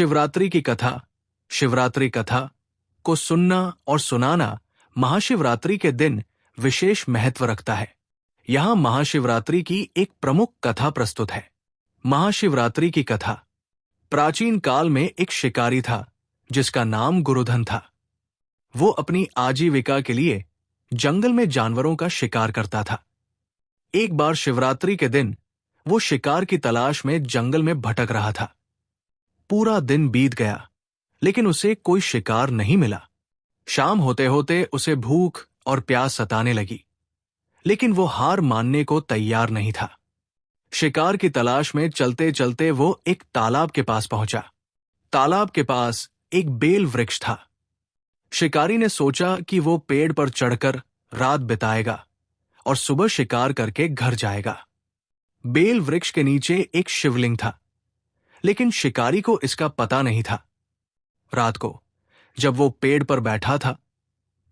शिवरात्रि की कथा। शिवरात्रि कथा को सुनना और सुनाना महाशिवरात्रि के दिन विशेष महत्व रखता है। यहां महाशिवरात्रि की एक प्रमुख कथा प्रस्तुत है। महाशिवरात्रि की कथा। प्राचीन काल में एक शिकारी था जिसका नाम गुरुधन था। वो अपनी आजीविका के लिए जंगल में जानवरों का शिकार करता था। एक बार शिवरात्रि के दिन वो शिकार की तलाश में जंगल में भटक रहा था। पूरा दिन बीत गया लेकिन उसे कोई शिकार नहीं मिला। शाम होते होते उसे भूख और प्यास सताने लगी, लेकिन वो हार मानने को तैयार नहीं था। शिकार की तलाश में चलते चलते वो एक तालाब के पास पहुंचा। तालाब के पास एक बेल वृक्ष था। शिकारी ने सोचा कि वो पेड़ पर चढ़कर रात बिताएगा और सुबह शिकार करके घर जाएगा। बेल वृक्ष के नीचे एक शिवलिंग था, लेकिन शिकारी को इसका पता नहीं था। रात को जब वो पेड़ पर बैठा था,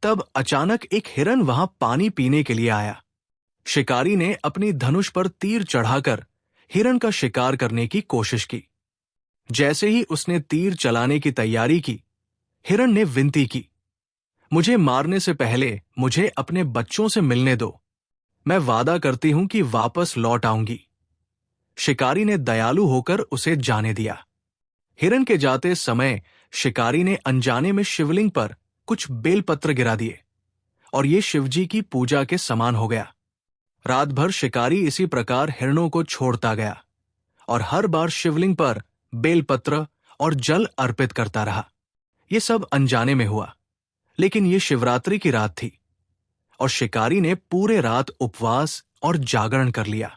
तब अचानक एक हिरन वहां पानी पीने के लिए आया। शिकारी ने अपनी धनुष पर तीर चढ़ाकर हिरन का शिकार करने की कोशिश की। जैसे ही उसने तीर चलाने की तैयारी की, हिरन ने विनती की, मुझे मारने से पहले मुझे अपने बच्चों से मिलने दो। मैं वादा करती हूं कि वापस लौट आऊंगी। शिकारी ने दयालु होकर उसे जाने दिया। हिरन के जाते समय शिकारी ने अनजाने में शिवलिंग पर कुछ बेलपत्र गिरा दिए और ये शिवजी की पूजा के समान हो गया। रात भर शिकारी इसी प्रकार हिरणों को छोड़ता गया और हर बार शिवलिंग पर बेलपत्र और जल अर्पित करता रहा। ये सब अनजाने में हुआ, लेकिन ये शिवरात्रि की रात थी और शिकारी ने पूरे रात उपवास और जागरण कर लिया।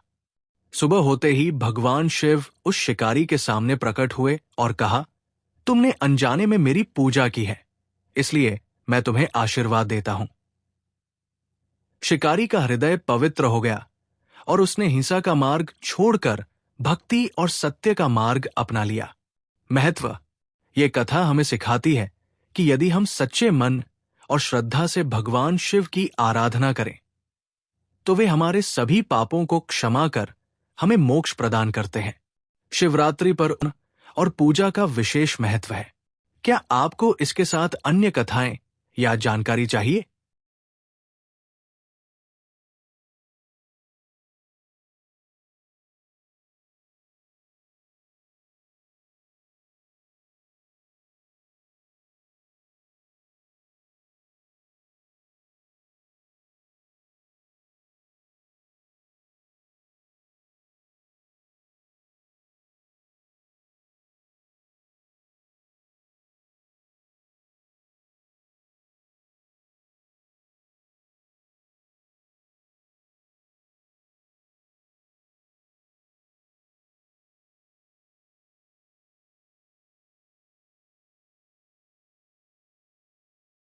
सुबह होते ही भगवान शिव उस शिकारी के सामने प्रकट हुए और कहा, तुमने अनजाने में मेरी पूजा की है, इसलिए मैं तुम्हें आशीर्वाद देता हूं। शिकारी का हृदय पवित्र हो गया और उसने हिंसा का मार्ग छोड़कर भक्ति और सत्य का मार्ग अपना लिया। महत्व। ये कथा हमें सिखाती है कि यदि हम सच्चे मन और श्रद्धा से भगवान शिव की आराधना करें, तो वे हमारे सभी पापों को क्षमा कर हमें मोक्ष प्रदान करते हैं। शिवरात्रि पर और पूजा का विशेष महत्व है। क्या आपको इसके साथ अन्य कथाएं या जानकारी चाहिए?